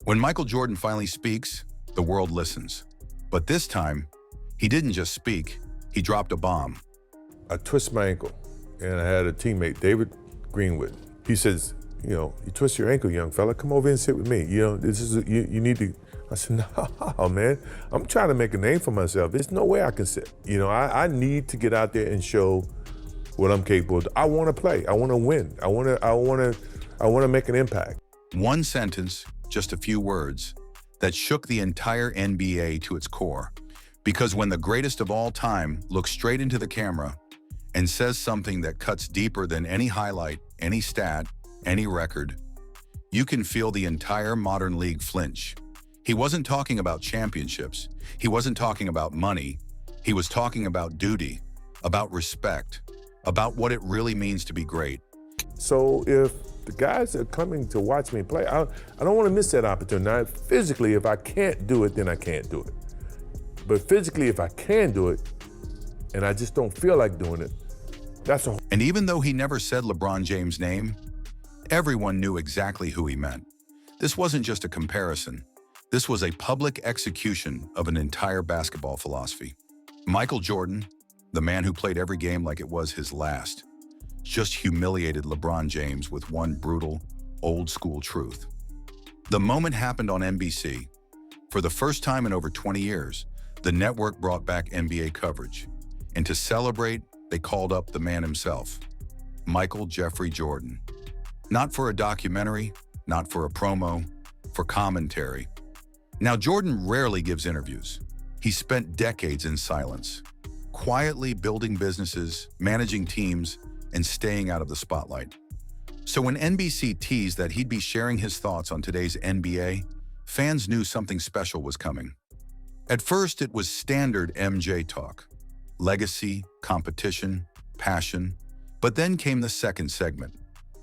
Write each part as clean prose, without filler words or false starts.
When Michael Jordan finally speaks, the world listens. But this time, he didn't just speak, he dropped a bomb. I twist my ankle, and I had a teammate, David Greenwood. He says, you twist your ankle, young fella, come over and sit with me. This is, you need to. I said, no, man, I'm trying to make a name for myself. There's no way I can sit. I need to get out there and show what I'm capable of. I want to play, I want to win, I want to make an impact. One sentence, just a few words, that shook the entire NBA to its core. Because when the greatest of all time looks straight into the camera and says something that cuts deeper than any highlight, any stat, any record, you can feel the entire modern league flinch. He wasn't talking about championships. He wasn't talking about money. He was talking about duty, about respect, about what it really means to be great. So if the guys are coming to watch me play, I don't want to miss that opportunity. Now, physically, if I can't do it, then I can't do it. But physically, if I can do it, and I just don't feel like doing it, that's a... And even though he never said LeBron James' name, everyone knew exactly who he meant. This wasn't just a comparison. This was a public execution of an entire basketball philosophy. Michael Jordan, the man who played every game like it was his last, just humiliated LeBron James with one brutal, old-school truth. The moment happened on NBC. For the first time in over 20 years, the network brought back NBA coverage. And to celebrate, they called up the man himself, Michael Jeffrey Jordan. Not for a documentary, not for a promo, for commentary. Now, Jordan rarely gives interviews. He spent decades in silence, quietly building businesses, managing teams, and staying out of the spotlight. So when NBC teased that he'd be sharing his thoughts on today's NBA, fans knew something special was coming. At first, it was standard MJ talk. Legacy, competition, passion. But then came the second segment.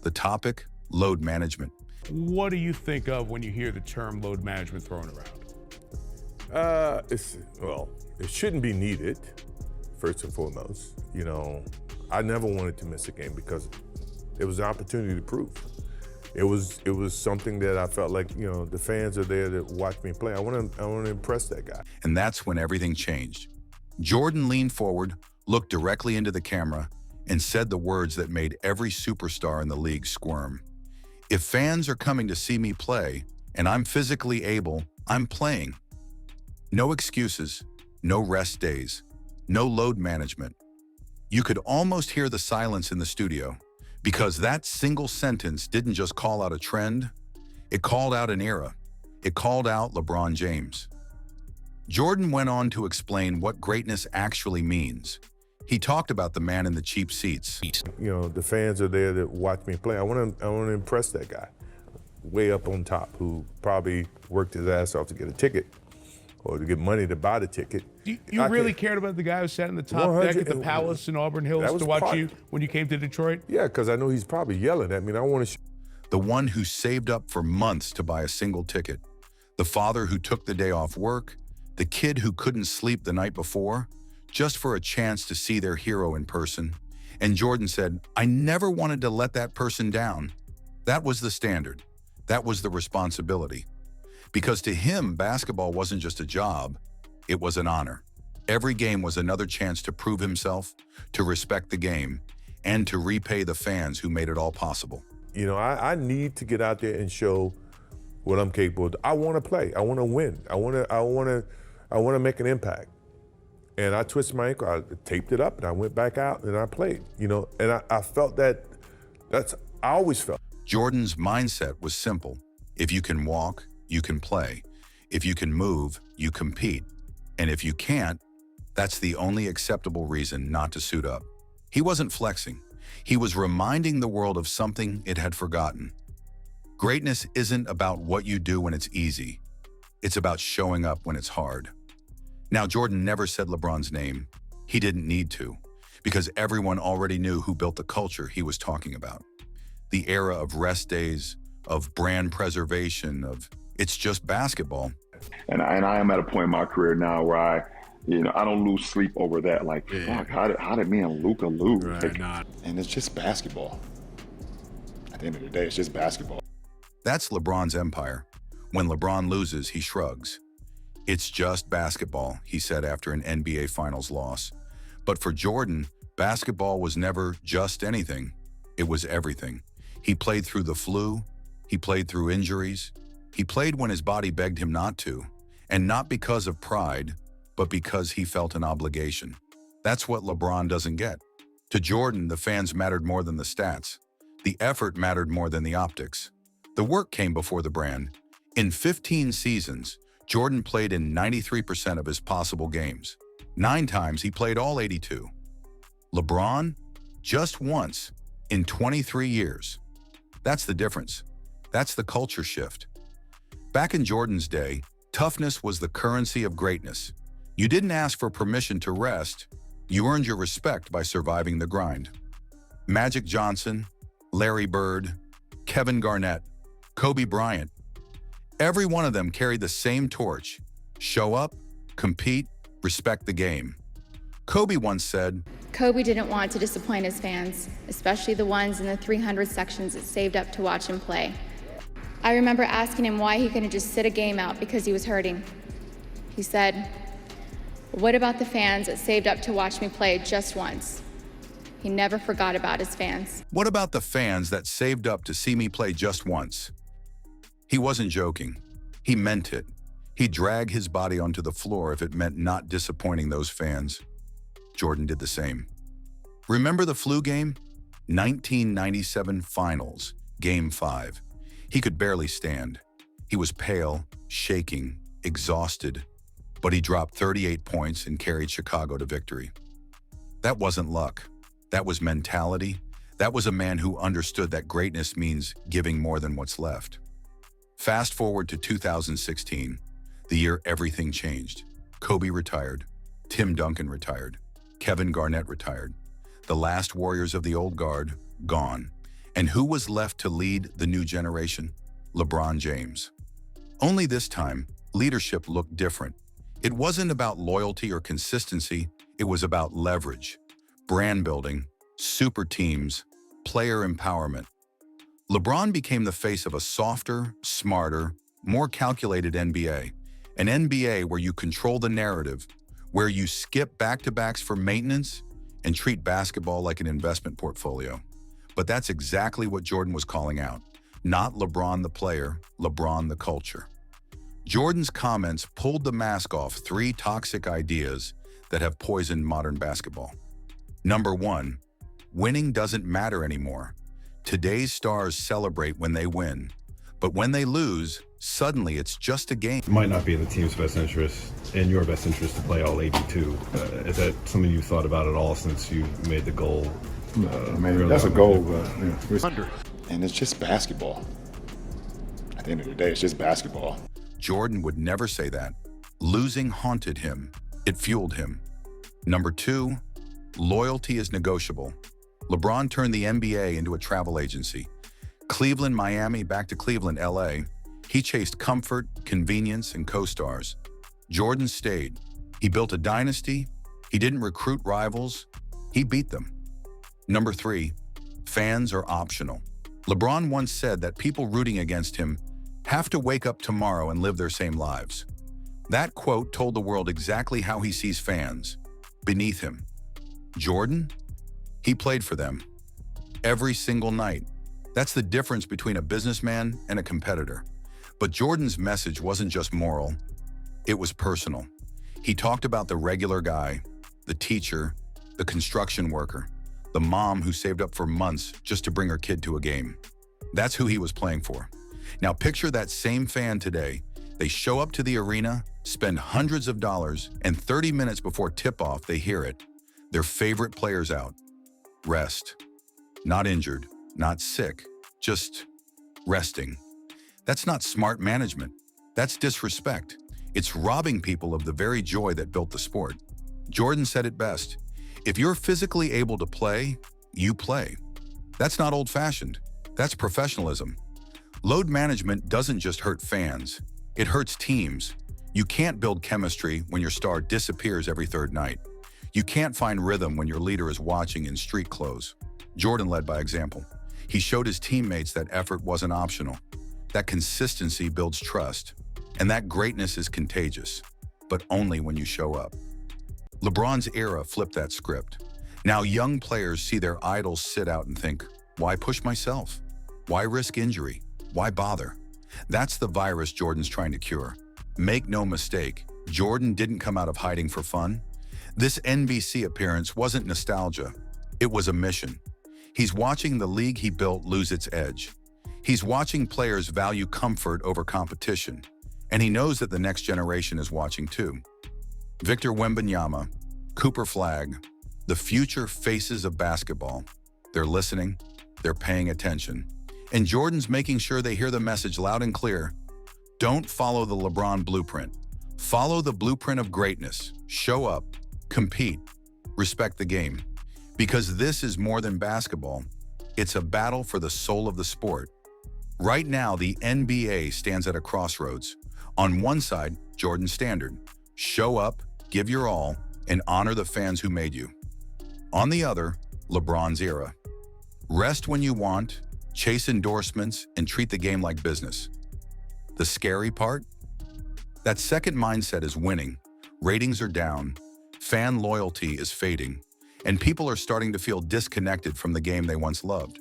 The topic, load management. What do you think of when you hear the term load management thrown around? It shouldn't be needed, first and foremost. I never wanted to miss a game because it was an opportunity to prove. It was something that I felt like, the fans are there to watch me play. I want to impress that guy. And that's when everything changed. Jordan leaned forward, looked directly into the camera, and said the words that made every superstar in the league squirm. If fans are coming to see me play, and I'm physically able, I'm playing. No excuses, no rest days, no load management. You could almost hear the silence in the studio, because that single sentence didn't just call out a trend, it called out an era. It called out LeBron James. Jordan went on to explain what greatness actually means. He talked about the man in the cheap seats. The fans are there to watch me play. I want to impress that guy, way up on top, who probably worked his ass off to get a ticket or to get money to buy the ticket. You really cared about the guy who sat in the top deck at the Palace in Auburn Hills to watch you when you came to Detroit? Yeah, because I know he's probably yelling at me. And I want to. The one who saved up for months to buy a single ticket. The father who took the day off work. The kid who couldn't sleep the night before, just for a chance to see their hero in person. And Jordan said, I never wanted to let that person down. That was the standard. That was the responsibility. Because to him, basketball wasn't just a job, it was an honor. Every game was another chance to prove himself, to respect the game, and to repay the fans who made it all possible. I need to get out there and show what I'm capable of. I want to play. I want to win. I want to make an impact. And I twisted my ankle. I taped it up, and I went back out, and I played. And I felt I always felt. Jordan's mindset was simple. If you can walk, you can play. If you can move, you compete. And if you can't, that's the only acceptable reason not to suit up. He wasn't flexing. He was reminding the world of something it had forgotten. Greatness isn't about what you do when it's easy. It's about showing up when it's hard. Now, Jordan never said LeBron's name. He didn't need to, because everyone already knew who built the culture he was talking about. The era of rest days, of brand preservation, of it's just basketball. And I am at a point in my career now where I don't lose sleep over that. Like, fuck, how did me and Luka lose? Right, and it's just basketball. At the end of the day, it's just basketball. That's LeBron's empire. When LeBron loses, he shrugs. It's just basketball, he said after an NBA Finals loss. But for Jordan, basketball was never just anything. It was everything. He played through the flu. He played through injuries. He played when his body begged him not to. And not because of pride, but because he felt an obligation. That's what LeBron doesn't get. To Jordan, the fans mattered more than the stats. The effort mattered more than the optics. The work came before the brand. In 15 seasons, Jordan played in 93% of his possible games. 9 times he played all 82. LeBron, just once in 23 years. That's the difference. That's the culture shift. Back in Jordan's day, toughness was the currency of greatness. You didn't ask for permission to rest. You earned your respect by surviving the grind. Magic Johnson, Larry Bird, Kevin Garnett, Kobe Bryant. Every one of them carried the same torch. Show up, compete, respect the game. Kobe once said, Kobe didn't want to disappoint his fans, especially the ones in the 300 sections that saved up to watch him play. I remember asking him why he couldn't just sit a game out because he was hurting. He said, "What about the fans that saved up to watch me play just once?" He never forgot about his fans. What about the fans that saved up to see me play just once? He wasn't joking. He meant it. He'd drag his body onto the floor if it meant not disappointing those fans. Jordan did the same. Remember the flu game? 1997 Finals, Game 5. He could barely stand. He was pale, shaking, exhausted, but he dropped 38 points and carried Chicago to victory. That wasn't luck. That was mentality. That was a man who understood that greatness means giving more than what's left. Fast forward to 2016, the year everything changed. Kobe retired. Tim Duncan retired. Kevin Garnett retired. The last warriors of the old guard, gone. And who was left to lead the new generation? LeBron James. Only this time, leadership looked different. It wasn't about loyalty or consistency. It was about leverage, brand building, super teams, player empowerment. LeBron became the face of a softer, smarter, more calculated NBA. An NBA where you control the narrative, where you skip back-to-backs for maintenance and treat basketball like an investment portfolio. But that's exactly what Jordan was calling out. Not LeBron the player, LeBron the culture. Jordan's comments pulled the mask off 3 toxic ideas that have poisoned modern basketball. Number 1, winning doesn't matter anymore. Today's stars celebrate when they win, but when they lose, suddenly it's just a game. It might not be in the team's best interest, in your best interest, to play all 82. Is that something you've thought about at all since you made the goal? That's a goal, but and it's just basketball. At the end of the day, it's just basketball. Jordan would never say that. Losing haunted him. It fueled him. Number 2, loyalty is negotiable. LeBron turned the NBA into a travel agency. Cleveland, Miami, back to Cleveland, LA. He chased comfort, convenience, and co-stars. Jordan stayed. He built a dynasty. He didn't recruit rivals. He beat them. Number 3, fans are optional. LeBron once said that people rooting against him have to wake up tomorrow and live their same lives. That quote told the world exactly how he sees fans, beneath him. Jordan? He played for them. Every single night. That's the difference between a businessman and a competitor. But Jordan's message wasn't just moral, it was personal. He talked about the regular guy, the teacher, the construction worker, the mom who saved up for months just to bring her kid to a game. That's who he was playing for. Now picture that same fan today. They show up to the arena, spend hundreds of dollars, and 30 minutes before tip-off, they hear it. Their favorite player's out. Rest. Not injured, not sick, just resting. That's not smart management. That's disrespect. It's robbing people of the very joy that built the sport. Jordan said it best. If you're physically able to play, you play. That's not old-fashioned. That's professionalism. Load management doesn't just hurt fans. It hurts teams. You can't build chemistry when your star disappears every 3rd night. You can't find rhythm when your leader is watching in street clothes. Jordan led by example. He showed his teammates that effort wasn't optional. That consistency builds trust, and that greatness is contagious, but only when you show up. LeBron's era flipped that script. Now young players see their idols sit out and think, why push myself? Why risk injury? Why bother? That's the virus Jordan's trying to cure. Make no mistake, Jordan didn't come out of hiding for fun. This NBC appearance wasn't nostalgia, it was a mission. He's watching the league he built lose its edge. He's watching players value comfort over competition, and he knows that the next generation is watching too. Victor Wembanyama, Cooper Flagg, the future faces of basketball. They're listening, they're paying attention, and Jordan's making sure they hear the message loud and clear. Don't follow the LeBron blueprint. Follow the blueprint of greatness. Show up, compete, respect the game. Because this is more than basketball. It's a battle for the soul of the sport. Right now, the NBA stands at a crossroads. On one side, Jordan's standard. Show up, give your all, and honor the fans who made you. On the other, LeBron's era. Rest when you want, chase endorsements, and treat the game like business. The scary part? That second mindset is winning. Ratings are down, fan loyalty is fading, and people are starting to feel disconnected from the game they once loved.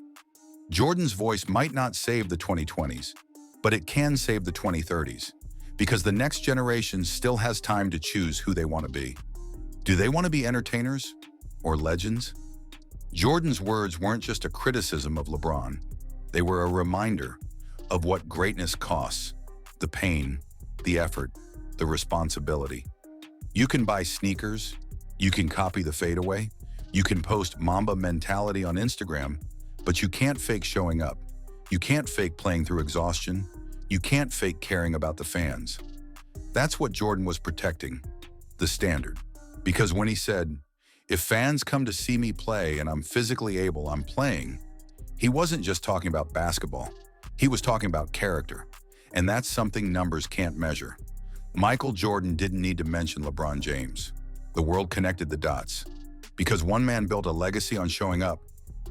Jordan's voice might not save the 2020s, but it can save the 2030s, because the next generation still has time to choose who they want to be. Do they want to be entertainers or legends? Jordan's words weren't just a criticism of LeBron. They were a reminder of what greatness costs: the pain, the effort, the responsibility. You can buy sneakers, you can copy the fadeaway, you can post Mamba mentality on Instagram, but you can't fake showing up. You can't fake playing through exhaustion. You can't fake caring about the fans. That's what Jordan was protecting, the standard. Because when he said, if fans come to see me play and I'm physically able, I'm playing, he wasn't just talking about basketball. He was talking about character. And that's something numbers can't measure. Michael Jordan didn't need to mention LeBron James. The world connected the dots. Because one man built a legacy on showing up,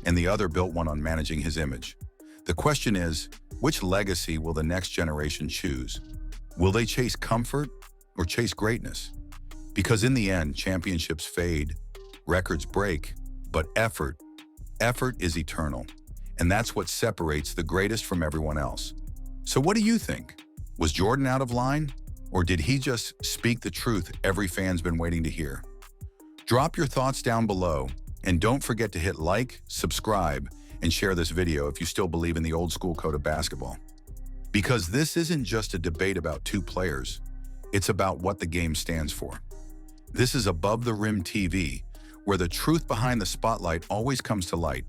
and the other built one on managing his image. The question is, which legacy will the next generation choose? Will they chase comfort or chase greatness? Because in the end, championships fade, records break, but effort is eternal. And that's what separates the greatest from everyone else. So what do you think? Was Jordan out of line? Or did he just speak the truth every fan's been waiting to hear? Drop your thoughts down below, and don't forget to hit like, subscribe, and share this video if you still believe in the old school code of basketball. Because this isn't just a debate about two players, it's about what the game stands for. This is Above the Rim TV, where the truth behind the spotlight always comes to light.